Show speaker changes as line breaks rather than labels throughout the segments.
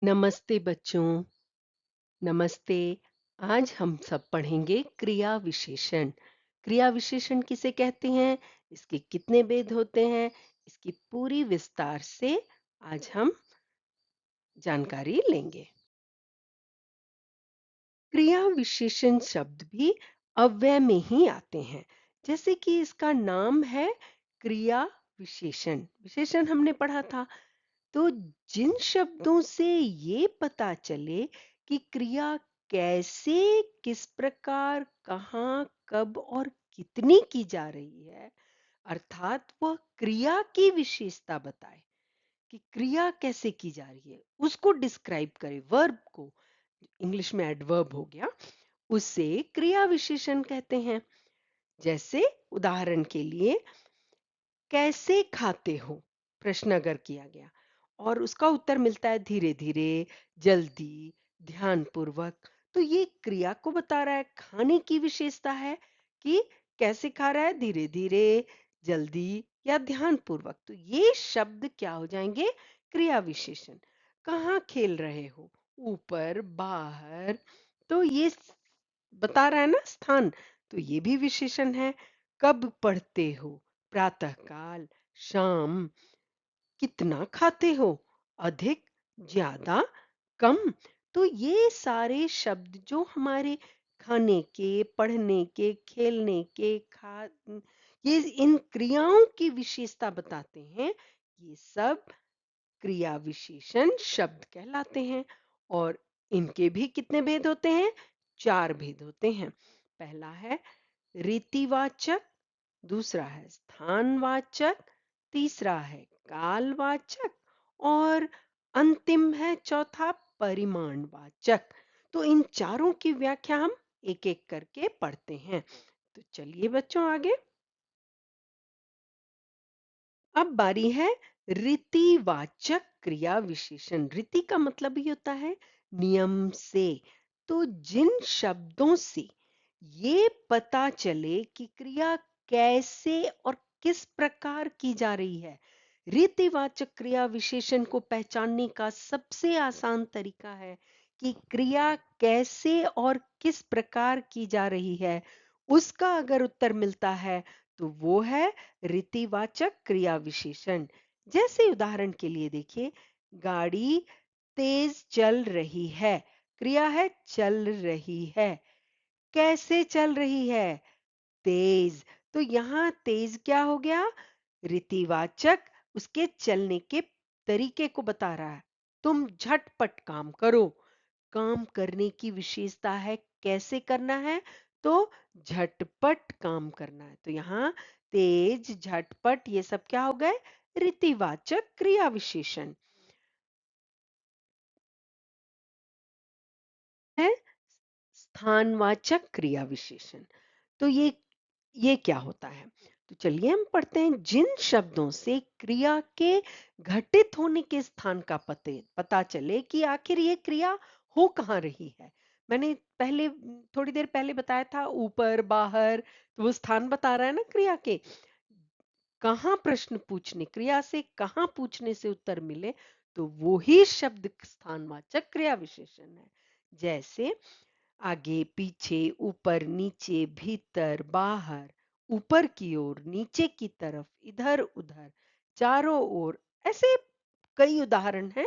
नमस्ते बच्चों। नमस्ते। आज हम सब पढ़ेंगे क्रिया विशेषण। क्रिया विशेषण किसे कहते हैं, इसके कितने भेद होते हैं, इसकी पूरी विस्तार से आज हम जानकारी लेंगे। क्रिया विशेषण शब्द भी अव्यय में ही आते हैं, जैसे कि इसका नाम है क्रिया विशेषण। विशेषण हमने पढ़ा था। तो जिन शब्दों से ये पता चले कि क्रिया कैसे, किस प्रकार, कहाँ, कब और कितनी की जा रही है, अर्थात वह क्रिया की विशेषता बताए कि क्रिया कैसे की जा रही है, उसको डिस्क्राइब करे, वर्ब को, इंग्लिश में एडवर्ब हो गया, उसे क्रिया विशेषण कहते हैं। जैसे उदाहरण के लिए, कैसे खाते हो, प्रश्न अगर किया गया और उसका उत्तर मिलता है धीरे धीरे, जल्दी, ध्यानपूर्वक, तो ये क्रिया को बता रहा है, खाने की विशेषता है कि कैसे खा रहा है, धीरे धीरे, जल्दी या ध्यानपूर्वक। तो ये शब्द क्या हो जाएंगे, क्रिया विशेषण। कहाँ खेल रहे हो, ऊपर, बाहर, तो ये बता रहा है ना स्थान, तो ये भी विशेषण है। कब पढ़ते हो, प्रातःकाल, शाम। कितना खाते हो, अधिक, ज्यादा, कम। तो ये सारे शब्द जो हमारे खाने के, पढ़ने के, खेलने के, ये इन क्रियाओं की विशेषता बताते हैं। ये सब क्रिया विशेषण शब्द कहलाते हैं। और इनके भी कितने भेद होते हैं, चार भेद होते हैं। पहला है रीतिवाचक, दूसरा है स्थानवाचक, तीसरा है कालवाचक और अंतिम है चौथा परिमाणवाचक। तो इन चारों की व्याख्या हम एक एक करके पढ़ते हैं। तो चलिए बच्चों आगे। अब बारी है रीतिवाचक क्रिया विशेषण। रीति का मतलब ही होता है नियम से। तो जिन शब्दों से ये पता चले कि क्रिया कैसे और किस प्रकार की जा रही है, रीतिवाचक क्रिया विशेषण को पहचानने का सबसे आसान तरीका है कि क्रिया कैसे और किस प्रकार की जा रही है, उसका अगर उत्तर मिलता है तो वो है रीतिवाचक क्रिया विशेषण। जैसे उदाहरण के लिए देखिए, गाड़ी तेज चल रही है, क्रिया है चल रही है। कैसे चल रही है, तेज। तो यहाँ तेज क्या हो गया, रीतिवाचक, उसके चलने के तरीके को बता रहा है। तुम झटपट काम करो, काम करने की विशेषता है कैसे करना है, तो झटपट काम करना है। तो यहाँ तेज, झटपट, ये सब क्या हो गए, रीतिवाचक क्रिया विशेषण है। स्थानवाचक क्रिया विशेषण, तो ये क्या होता है, तो चलिए हम पढ़ते हैं। जिन शब्दों से क्रिया के घटित होने के स्थान का पता चले कि आखिर ये क्रिया हो कहाँ रही है। मैंने पहले थोड़ी देर पहले बताया था, ऊपर, बाहर, तो वो स्थान बता रहा है ना क्रिया के। कहाँ प्रश्न पूछने, क्रिया से कहाँ पूछने से उत्तर मिले, तो वो ही शब्द स्थानवाचक क्रिया विशेषण है। जैसे आगे, पीछे, ऊपर, नीचे, भीतर, बाहर, ऊपर की ओर, नीचे की तरफ, इधर उधर, चारों ओर, ऐसे कई उदाहरण हैं।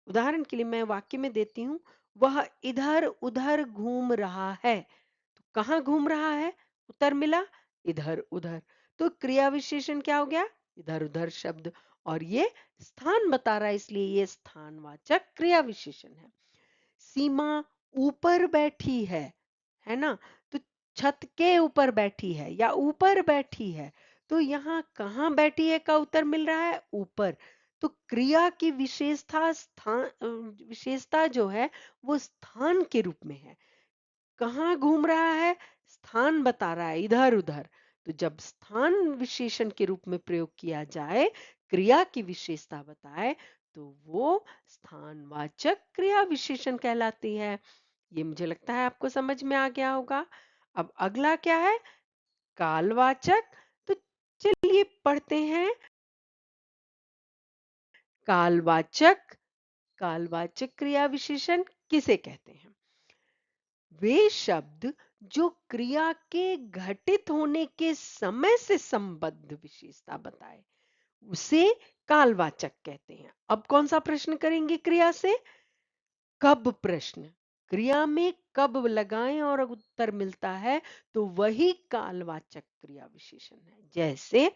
उदाहरण के लिए मैं वाक्य में देती हूँ, वह इधर उधर घूम रहा है। तो कहाँ घूम रहा है, उत्तर मिला इधर उधर। तो क्रिया विशेषण क्या हो गया, इधर उधर शब्द। और ये स्थान बता रहा है, इसलिए ये स्थानवाचक क्रिया विशेषण है। सीमा ऊपर बैठी है ना, तो छत के ऊपर बैठी है या ऊपर बैठी है, तो यहाँ कहाँ बैठी है का उत्तर मिल रहा है ऊपर। तो क्रिया की विशेषता जो है वो स्थान के रूप में है। कहाँ घूम रहा है, स्थान बता रहा है, इधर उधर। तो जब स्थान विशेषण के रूप में प्रयोग किया जाए, क्रिया की विशेषता बताए, तो वो स्थानवाचक क्रिया विशेषण कहलाती है। ये मुझे लगता है आपको समझ में आ गया होगा। अब अगला क्या है, कालवाचक। तो चलिए पढ़ते हैं। कालवाचक कालवाचक क्रिया विशेषण किसे कहते हैं? वे शब्द जो क्रिया के घटित होने के समय से संबद्ध विशेषता बताए उसे कालवाचक कहते हैं। अब कौन सा प्रश्न करेंगे क्रिया से? कब प्रश्न। क्रिया में कब लगाएं और उत्तर मिलता है तो वही कालवाचक क्रिया विशेषण है। जैसे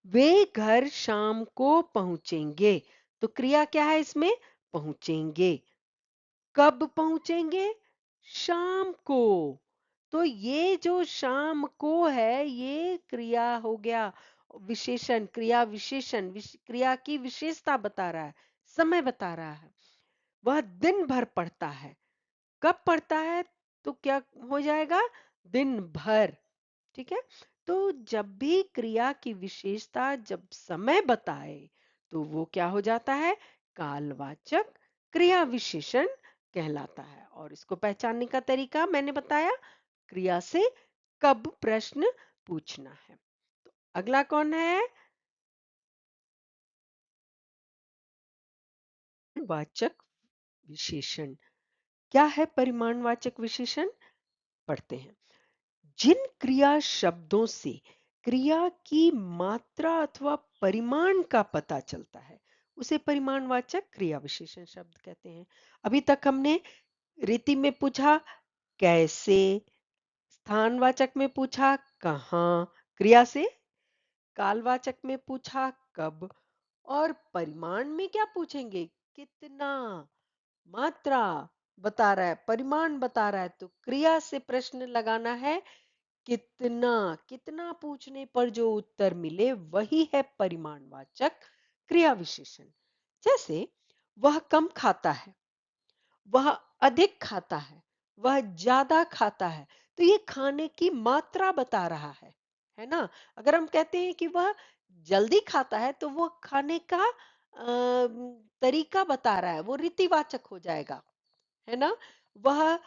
वे घर शाम को पहुंचेंगे, तो क्रिया क्या है इसमें? पहुंचेंगे। कब पहुंचेंगे? शाम को। तो ये जो शाम को है ये क्रिया हो गया विशेषण, क्रिया विशेषण क्रिया की विशेषता बता रहा है, समय बता रहा है। वह दिन भर पढ़ता है। कब पढ़ता है? तो क्या हो जाएगा? दिन भर। ठीक है। तो जब भी क्रिया की विशेषता जब समय बताए तो वो क्या हो जाता है? कालवाचक क्रिया विशेषण कहलाता है। और इसको पहचानने का तरीका मैंने बताया, क्रिया से कब प्रश्न पूछना है। तो अगला कौन है? वाचक विशेषण। क्या है परिमाणवाचक विशेषण? पढ़ते हैं। जिन क्रिया शब्दों से क्रिया की मात्रा अथवा परिमाण का पता चलता है उसे परिमाणवाचक क्रिया विशेषण शब्द कहते हैं। अभी तक हमने रीति में पूछा कैसे, स्थानवाचक में पूछा कहाँ, क्रिया से कालवाचक में पूछा कब, और परिमाण में क्या पूछेंगे? कितना, मात्रा बता रहा है, परिमाण बता रहा है, तो क्रिया से प्रश्न लगाना है कितना। कितना पूछने पर जो उत्तर मिले वही है परिमाणवाचक क्रिया विशेषण। जैसे वह कम खाता है, वह अधिक खाता है, वह ज्यादा खाता है, तो ये खाने की मात्रा बता रहा है ना। अगर हम कहते हैं कि वह जल्दी खाता है तो वो खाने का तरीका बता रहा है, वो रीतिवाचक हो जाएगा, है ना। वह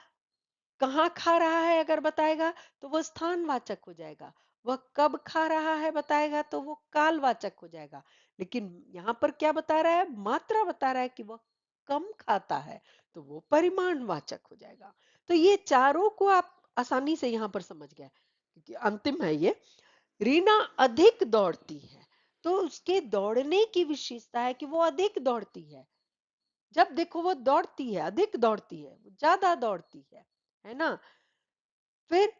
कहाँ खा रहा है अगर बताएगा तो वो स्थानवाचक हो जाएगा। वह कब खा रहा है बताएगा तो वो कालवाचक हो जाएगा। लेकिन यहाँ पर क्या बता रहा है? मात्रा बता रहा है कि वह कम खाता है, तो वो परिमाणवाचक हो जाएगा। तो ये चारों को आप आसानी से यहाँ पर समझ गए, क्योंकि अंतिम है ये। रीना अधिक दौड़ती है, तो उसके दौड़ने की विशेषता है कि वो अधिक दौड़ती है। जब देखो वो दौड़ती है, अधिक दौड़ती है, वो ज्यादा दौड़ती है ना। फिर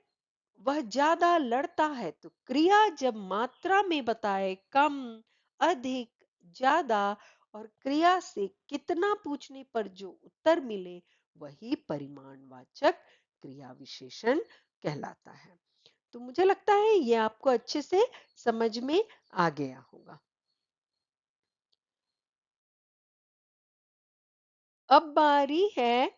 वह ज्यादा लड़ता है, तो क्रिया जब मात्रा में बताए कम, अधिक, ज्यादा, और क्रिया से कितना पूछने पर जो उत्तर मिले वही परिमाणवाचक क्रिया विशेषण कहलाता है। तो मुझे लगता है ये आपको अच्छे से समझ में आ गया होगा। अब बारी है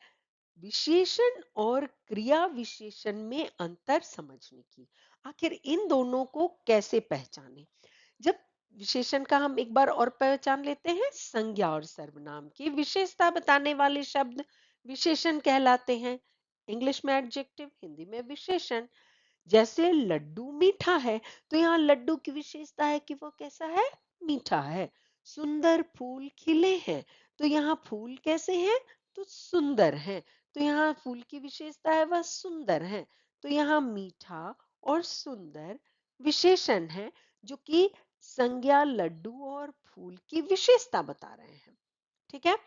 विशेषण और क्रिया विशेषण में अंतर समझने की। आखिर इन दोनों को कैसे पहचानें? जब विशेषण का हम एक बार और पहचान लेते हैं, संज्ञा और सर्वनाम की विशेषता बताने वाले शब्द विशेषण कहलाते हैं। इंग्लिश में एडजेक्टिव, हिंदी में विशेषण। जैसे लड्डू मीठा है, तो यहाँ लड्डू की विशेषता है कि वो कैसा है? मीठा है। सुंदर फूल खिले हैं, तो यहाँ फूल कैसे हैं? तो सुंदर हैं। तो यहाँ फूल की विशेषता है वह सुंदर है। तो यहाँ मीठा और सुंदर विशेषण है जो कि संज्ञा लड्डू और फूल की विशेषता बता रहे हैं। ठीक है।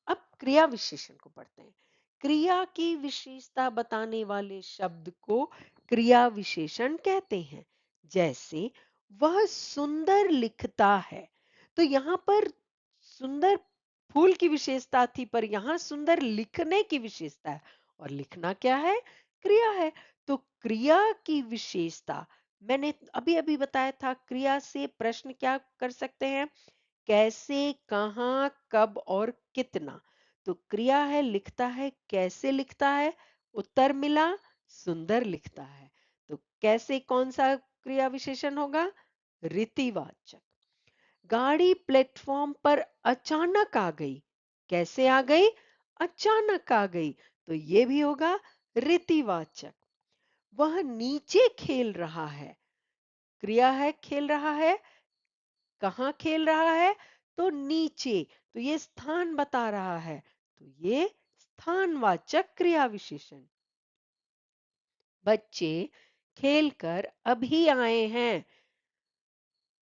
अब क्रिया विशेषण को पढ़ते हैं। क्रिया की विशेषता बताने वाले शब्द को क्रिया विशेषण कहते हैं। जैसे वह सुंदर लिखता है, तो यहाँ पर सुंदर फूल की विशेषता थी पर यहाँ सुंदर लिखने की विशेषता है। और लिखना क्या है? क्रिया है। तो क्रिया की विशेषता मैंने अभी अभी बताया था, क्रिया से प्रश्न क्या कर सकते हैं? कैसे, कहाँ, कब और कितना। तो क्रिया है लिखता है, कैसे लिखता है? उत्तर मिला सुंदर लिखता है। तो कैसे कौन सा क्रिया विशेषण होगा? रीतिवाचक। गाड़ी प्लेटफॉर्म पर अचानक आ गई। कैसे आ गई? अचानक आ गई। तो ये भी होगा रीतिवाचक। वह नीचे खेल रहा है। क्रिया है खेल रहा है, कहाँ खेल रहा है? तो नीचे, तो ये स्थान बता रहा है, तो ये स्थानवाचक क्रिया विशेषण। बच्चे खेलकर अभी आए हैं।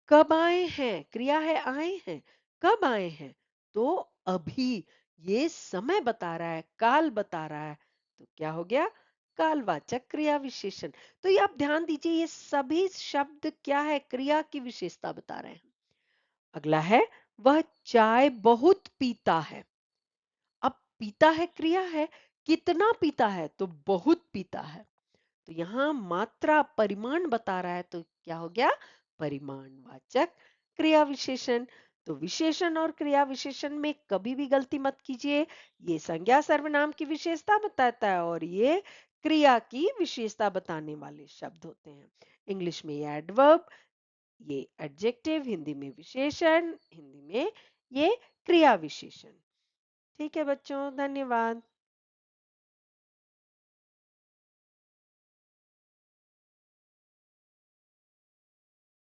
कब आए हैं? क्रिया है आए हैं। कब आए हैं? तो अभी, ये समय बता रहा है, काल बता रहा है, तो क्या हो गया? कालवाचक क्रिया विशेषण। तो ये आप ध्यान दीजिए, ये सभी शब्द क्या है? क्रिया की विशेषता बता रहे हैं। अगला है, वह चाय बहुत पीता है। अब पीता है क्रिया है, कितना पीता है? तो बहुत पीता है। तो यहाँ मात्रा परिमाण बता रहा है, तो क्या हो गया? परिमाणवाचक क्रिया विशेषण। तो विशेषण और क्रिया विशेषण में कभी भी गलती मत कीजिए। ये संज्ञा सर्वनाम की विशेषता बताता है और ये क्रिया की विशेषता बताने वाले शब्द होते हैं। इंग्लिश में ये एडवर्ब, ये एडजेक्टिव, हिंदी में विशेषण, हिंदी में ये क्रिया विशेषण। ठीक है बच्चों, धन्यवाद।